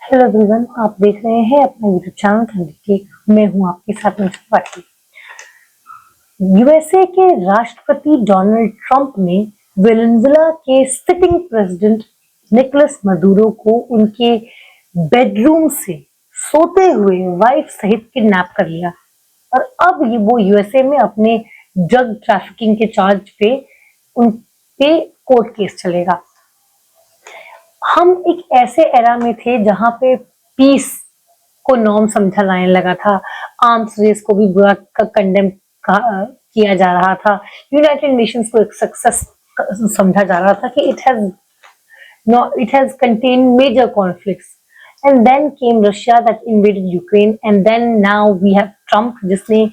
Hello everyone, आप देख रहे हैं अपना यूट्यूब चैनल कैंडी केक। मैं हूं आपके साथ में पार्टी। यूएसए के राष्ट्रपति डोनाल्ड ट्रंप ने वेनेजुएला के सिटिंग प्रेसिडेंट निकोलस मदुरो को उनके बेडरूम से सोते हुए वाइफ सहित किडनैप कर लिया और अब वो यूएसए में अपने ड्रग ट्रैफिकिंग के चार्ज पे उन पे कोर्ट केस चलेगा। हम एक ऐसे एरा में थे जहां पे पीस को नॉर्म समझा जाने लगा था, आर्म्स रेस को भी बुरा कंडेम किया जा रहा था, यूनाइटेड नेशंस को एक सक्सेस समझा जा रहा था कि it has contain major conflicts. And then came Russia that invaded Ukraine, and then now we have Trump जिसने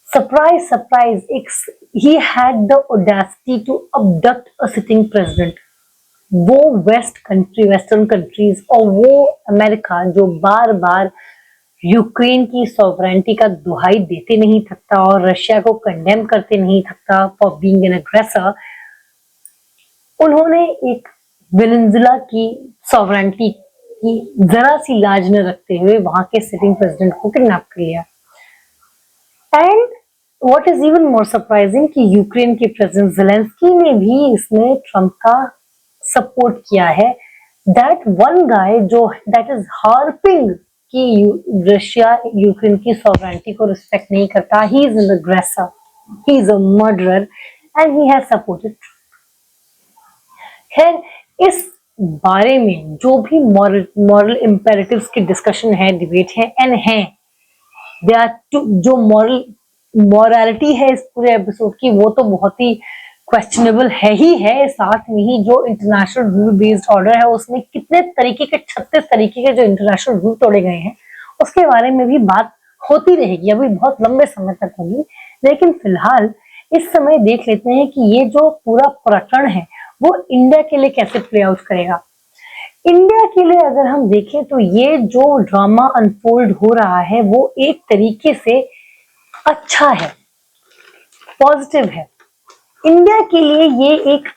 सरप्राइज सरप्राइज एक ही had the audacity to abduct a sitting president. वो वेस्टर्न कंट्रीज और वो अमेरिका जो बार बार Ukraine की sovereignty का दुहाई देते नहीं थकता और रशिया को कंडेम करते नहीं थकता फॉर बीइंग एन अग्रेसर, उन्होंने एक वेनेजुएला की सॉवरेनिटी की जरा सी लाज न रखते हुए वहां के सिटिंग प्रेसिडेंट को किडनैप कर लिया। And what is even more surprising कि यूक्रेन के प्रेसिडेंट ज़ेलेंस्की ने भी इसमें ट्रंप का सपोर्ट किया है। दैट वन गाय जो दैट इज हार्पिंग कि रशिया यूक्रेन की सॉवरेनिटी को रिस्पेक्ट नहीं करता, ही इज एन अग्रेसर, he is a murderer and he has supported. खैर, इस बारे में जो भी मॉरल इंपेरेटिव्स की डिस्कशन है, डिबेट है एंड है, दे आर जो मॉरलिटी है इस पूरे एपिसोड की, वो तो बहुत ही क्वेश्चनेबल है ही है। साथ में ही जो इंटरनेशनल रूल बेस्ड ऑर्डर है उसमें कितने तरीके के 36 तरीके के जो इंटरनेशनल रूल तोड़े गए हैं उसके बारे में भी बात होती रहेगी, अभी बहुत लंबे समय तक होगी। लेकिन फिलहाल इस समय देख लेते हैं कि ये जो पूरा प्रकरण है वो इंडिया के लिए कैसे प्ले आउट करेगा। इंडिया के लिए अगर हम देखें तो ये जो ड्रामा अनफोल्ड हो रहा है वो एक तरीके से अच्छा है, पॉजिटिव है। इंडिया के लिए ये एक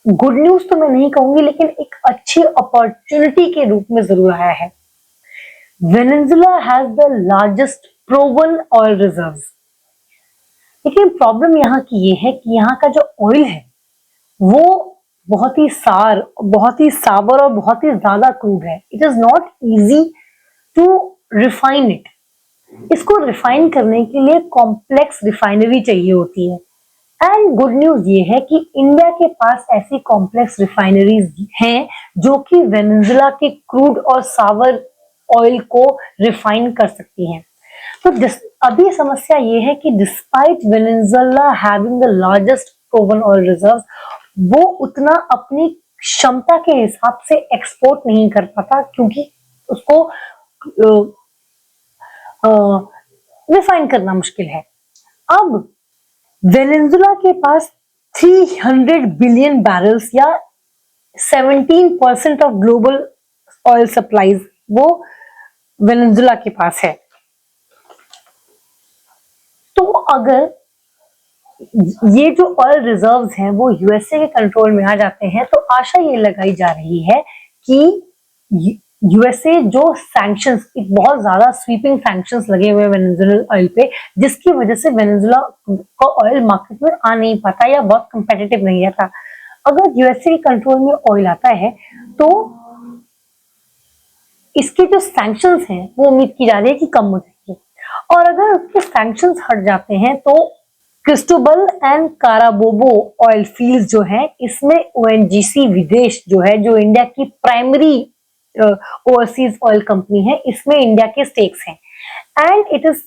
गुड न्यूज तो मैं नहीं कहूंगी, लेकिन एक अच्छी अपॉर्चुनिटी के रूप में जरूर आया है। Venezuela has the largest proven oil reserves, लेकिन प्रॉब्लम यहाँ की ये है कि यहाँ का जो ऑयल है वो बहुत ही साबर और बहुत ही ज्यादा क्रूड है। It is not easy to refine it. इसको रिफाइन करने के लिए कॉम्प्लेक्स रिफाइनरी चाहिए होती है। एंड गुड न्यूज ये है कि इंडिया के पास ऐसी कॉम्प्लेक्स रिफाइनरीज हैं जो कि वेनेजुएला के क्रूड और सावर ऑयल को रिफाइन कर सकती हैं। तो अभी समस्या ये है कि despite Venezuela having the largest proven oil reserves, वो उतना अपनी क्षमता के हिसाब से एक्सपोर्ट नहीं कर पाता क्योंकि उसको रिफाइन करना मुश्किल है। अब वेनेजुएला के पास 300 बिलियन बैरल्स या 17% ऑफ ग्लोबल ऑयल सप्लाईज वो वेनेजुएला के पास है। तो अगर ये जो ऑयल रिजर्व्स हैं वो यूएसए के कंट्रोल में आ जाते हैं तो आशा ये लगाई जा रही है कि यूएसए जो सैंक्शंस, बहुत ज्यादा स्वीपिंग सैंक्शंस लगे हुए वेनेजुएला ऑयल पे, जिसकी वजह से वेनेजुएला का ऑयल मार्केट में आ नहीं पाता या बहुत कंपेटिटिव नहीं रहता। अगर यूएसए के कंट्रोल में ऑयल आता है तो इसके जो सैंक्शंस हैं वो उम्मीद की जा रही है कि कम हो जाएगी। और अगर उसके सैंक्शंस हट जाते हैं तो क्रिस्टोबल एंड काराबोबो ऑयल फील्ड्स जो है, इसमें ओएनजीसी विदेश जो है, जो इंडिया की प्राइमरी ओवरसीज ऑयल कंपनी है, इसमें इंडिया के स्टेक्स हैं। एंड इट इज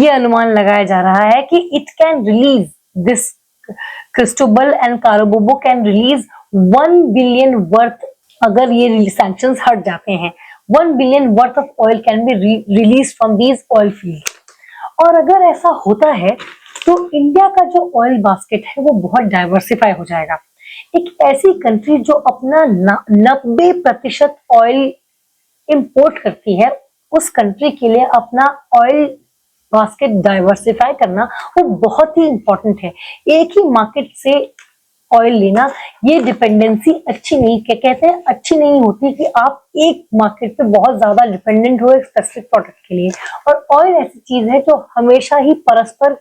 ये अनुमान लगाया जा रहा है कि it can release this Cristobal and काराबोबो can release 1 billion worth, अगर ये सैंक्शंस हट जाते हैं 1 billion worth of oil can be release from these oil field. और अगर ऐसा होता है तो इंडिया का जो ऑयल बास्केट है वो बहुत डाइवर्सिफाई हो जाएगा। एक ऐसी कंट्री जो अपना 90% ऑयल इंपोर्ट करती है, उस कंट्री के लिए अपना ऑयल बास्केट डाइवर्सिफाई करना वो बहुत ही इंपॉर्टेंट है। एक ही मार्केट से ऑयल लेना, ये डिपेंडेंसी अच्छी नहीं, क्या कहते हैं, अच्छी नहीं होती कि आप एक मार्केट पे बहुत ज्यादा डिपेंडेंट हो एक स्पेसिफिक प्रोडक्ट के लिए। और ऑयल ऐसी चीज है जो हमेशा ही परस्पर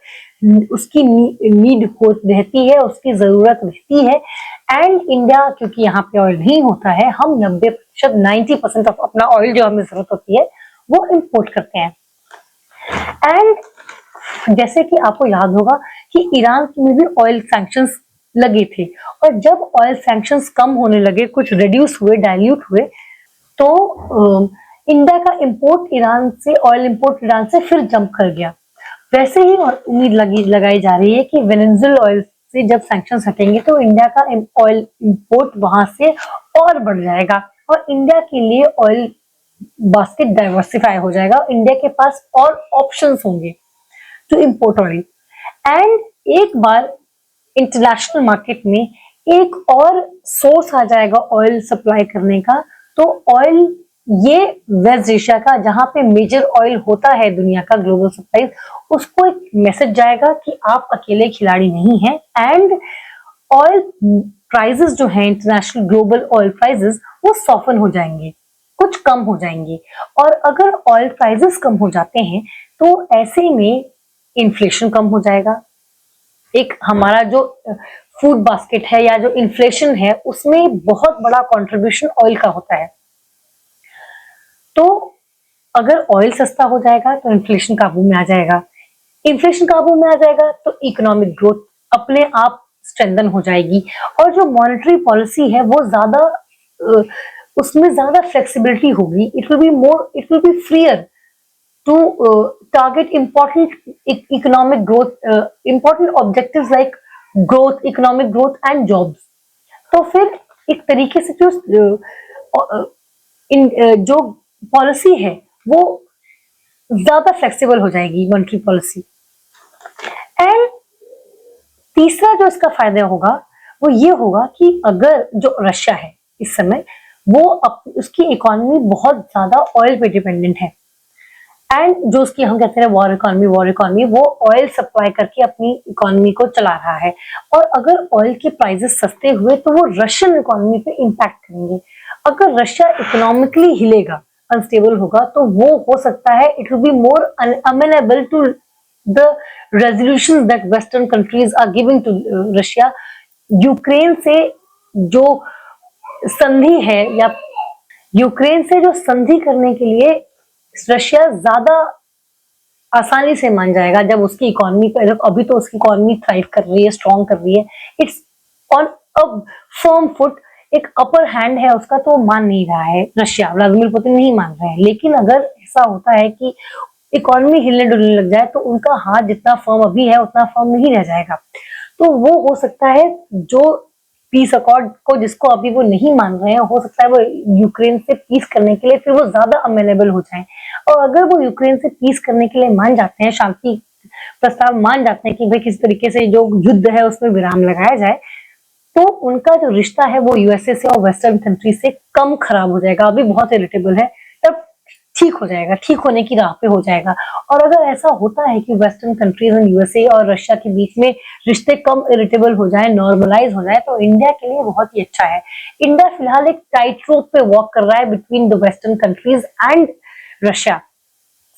उसकी नीड हो रहती है, उसकी जरूरत रहती है। एंड इंडिया, क्योंकि यहाँ पे ऑयल नहीं होता है, हम 90% 90% ऑफ अपना ऑयल जो हमें जरूरत होती है वो इम्पोर्ट करते हैं। एंड जैसे कि आपको याद होगा कि ईरान में भी ऑयल सैंक्शंस लगे थे, और जब ऑयल सैंक्शंस कम होने लगे, कुछ रिड्यूस हुए, डाइल्यूट हुए, तो इंडिया का इंपोर्ट ईरान से, ऑयल इंपोर्ट ईरान से फिर जंप कर गया। वैसे ही उम्मीद लगाई जा रही है कि वेनेजुएला ऑयल से जब सैंक्शंस हटेंगे तो इंडिया का ऑयल इंपोर्ट वहां से और बढ़ जाएगा, और इंडिया के लिए ऑयल बास्केट डाइवर्सिफाई हो जाएगा, इंडिया के पास और ऑप्शंस होंगे टू इंपोर्ट ऑयल। एंड एक बार इंटरनेशनल मार्केट में एक और सोर्स आ जाएगा ऑयल सप्लाई करने का, तो ऑयल, ये वेस्ट एशिया का जहां पे मेजर ऑयल होता है दुनिया का ग्लोबल सप्लाई, उसको एक मैसेज जाएगा कि आप अकेले खिलाड़ी नहीं हैं। एंड ऑयल प्राइसेस जो है, इंटरनेशनल ग्लोबल ऑयल प्राइसेस, वो सॉफन हो जाएंगे, कुछ कम हो जाएंगे। और अगर ऑयल प्राइसेस कम हो जाते हैं तो ऐसे में इन्फ्लेशन कम हो जाएगा। एक हमारा जो फूड बास्केट है या जो इन्फ्लेशन है, उसमें बहुत बड़ा कंट्रीब्यूशन ऑयल का होता है। तो अगर ऑयल सस्ता हो जाएगा तो इन्फ्लेशन काबू में आ जाएगा, इन्फ्लेशन काबू में आ जाएगा तो इकोनॉमिक ग्रोथ अपने आप स्ट्रेंथन हो जाएगी, और जो मॉनेटरी पॉलिसी है वो ज्यादा उसमें ज्यादा फ्लेक्सिबिलिटी होगी। It will B freer to target important economic growth, important objectives like growth, economic growth and jobs। तो फिर एक तरीके से जो पॉलिसी है वो ज्यादा फ्लेक्सिबल हो जाएगी, मॉनेटरी पॉलिसी। एंड तीसरा जो इसका फायदा होगा वो ये होगा कि अगर जो रशिया है इस समय, वो उसकी इकोनॉमी बहुत ज्यादा ऑयल पे डिपेंडेंट है, एंड जो उसकी हम कहते हैं वॉर इकोनॉमी, वो ऑयल सप्लाई करके अपनी इकोनॉमी को चला रहा है। और अगर ऑयल के प्राइसेस सस्ते हुए तो वो रशियन इकोनॉमी पे इम्पैक्ट करेंगे। अगर रशिया इकोनॉमिकली हिलेगा, अनस्टेबल होगा, तो वो हो सकता है it will be more amenable to the resolutions that western countries are giving to Russia. Ukraine से जो संधि है, या यूक्रेन से जो संधि करने के लिए रशिया ज्यादा आसानी से मान जाएगा जब उसकी इकोनॉमी पर, अभी तो उसकी इकोनॉमी थ्राइव कर रही है, स्ट्रॉन्ग कर रही है, it's on a firm foot, एक अपर हैंड है उसका, तो मान नहीं रहा है रशिया, व्लादिमीर पुतिन नहीं मान रहे हैं। लेकिन अगर ऐसा होता है कि इकोनॉमी हिलने डुलने लग जाए तो उनका हाथ जितना फर्म अभी है उतना फर्म नहीं रह जाएगा। तो वो हो सकता है जो पीस अकॉर्ड को, जिसको अभी वो नहीं मान रहे हैं, हो सकता है वो यूक्रेन से पीस करने के लिए फिर वो ज्यादा अमेनेबल हो जाए। और अगर वो यूक्रेन से पीस करने के लिए मान जाते हैं, शांति प्रस्ताव मान जाते हैं कि भाई किस तरीके से जो युद्ध है उसमें विराम लगाया जाए, तो उनका जो रिश्ता है वो यूएसए से और वेस्टर्न कंट्री से कम खराब हो जाएगा। अभी बहुत इरिटेबल है, तब ठीक हो जाएगा, ठीक होने की राह पे हो जाएगा। और अगर ऐसा होता है कि वेस्टर्न कंट्रीज एंड यूएसए और रशिया के बीच में रिश्ते कम इरिटेबल हो जाए, नॉर्मलाइज हो जाए, तो इंडिया के लिए बहुत ही अच्छा है। इंडिया फिलहाल एक टाइट रोप पे वॉक कर रहा है between the western countries and Russia.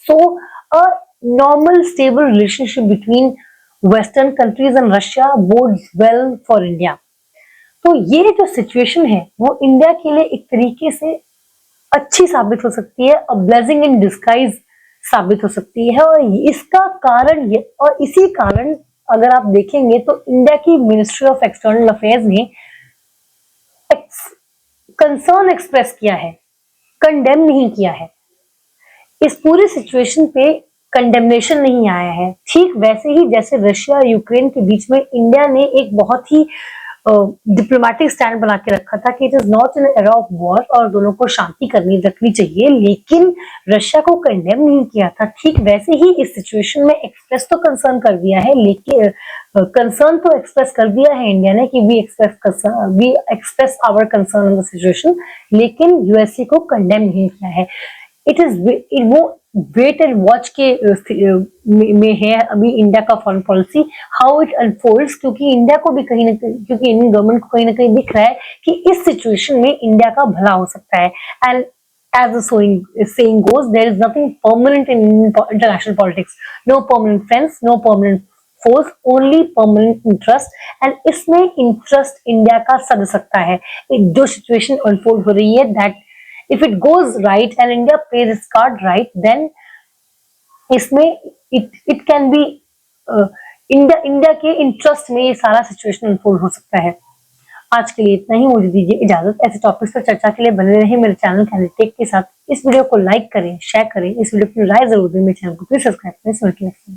So a normal stable relationship between western countries and Russia bodes well for India. तो ये जो सिचुएशन है वो इंडिया के लिए एक तरीके से अच्छी साबित हो सकती है, अ ब्लेसिंग इन डिस्गाइज साबित हो सकती है। और इसका कारण ये, और इसी कारण अगर आप देखेंगे तो इंडिया की मिनिस्ट्री ऑफ एक्सटर्नल अफेयर्स ने कंसर्न एक्सप्रेस किया है, कंडेम नहीं किया है। इस पूरी सिचुएशन पे कंडेमनेशन नहीं आया है। ठीक वैसे ही जैसे रशिया और यूक्रेन के बीच में इंडिया ने एक बहुत ही डिप्लोमेटिक स्टैंड बना के रखा था कि it is not an era of war और दोनों को शांति रखनी चाहिए, लेकिन रशिया को कंडेम नहीं किया था। ठीक वैसे ही इस सिचुएशन में एक्सप्रेस तो कंसर्न कर दिया है, लेकिन कंसर्न तो एक्सप्रेस कर दिया है इंडिया ने कि we express our concern on the situation, लेकिन यूएसए को कंडेम नहीं किया है। वो वेट एंड वॉच के में है अभी इंडिया का foreign policy, how it unfolds, क्योंकि इंडिया को भी कहीं ना कहीं, क्योंकि इंडियन गवर्नमेंट को कहीं ना कहीं दिख रहा है कि इस सिचुएशन में इंडिया का भला हो सकता है। And as the saying goes, there is nothing permanent in international politics. No permanent friends, no permanent foes, only permanent interest. And इसमें interest इंडिया का सद सकता है। जो situation unfold हो रही है, that if it goes right and India plays its card right, then इसमें it can be इंडिया के इंटरेस्ट में ये सारा सिचुएशन अनफोल्ड हो सकता है। आज के लिए इतना ही, मुझे दीजिए इजाजत। ऐसे टॉपिक्स पर चर्चा के लिए बने रहे मेरे चैनल कैंडिडेट के साथ। इस वीडियो को लाइक करें, शेयर करें, इस वीडियो की राय जरूर दें, मेरे चैनल को प्लीज सब्सक्राइब करें।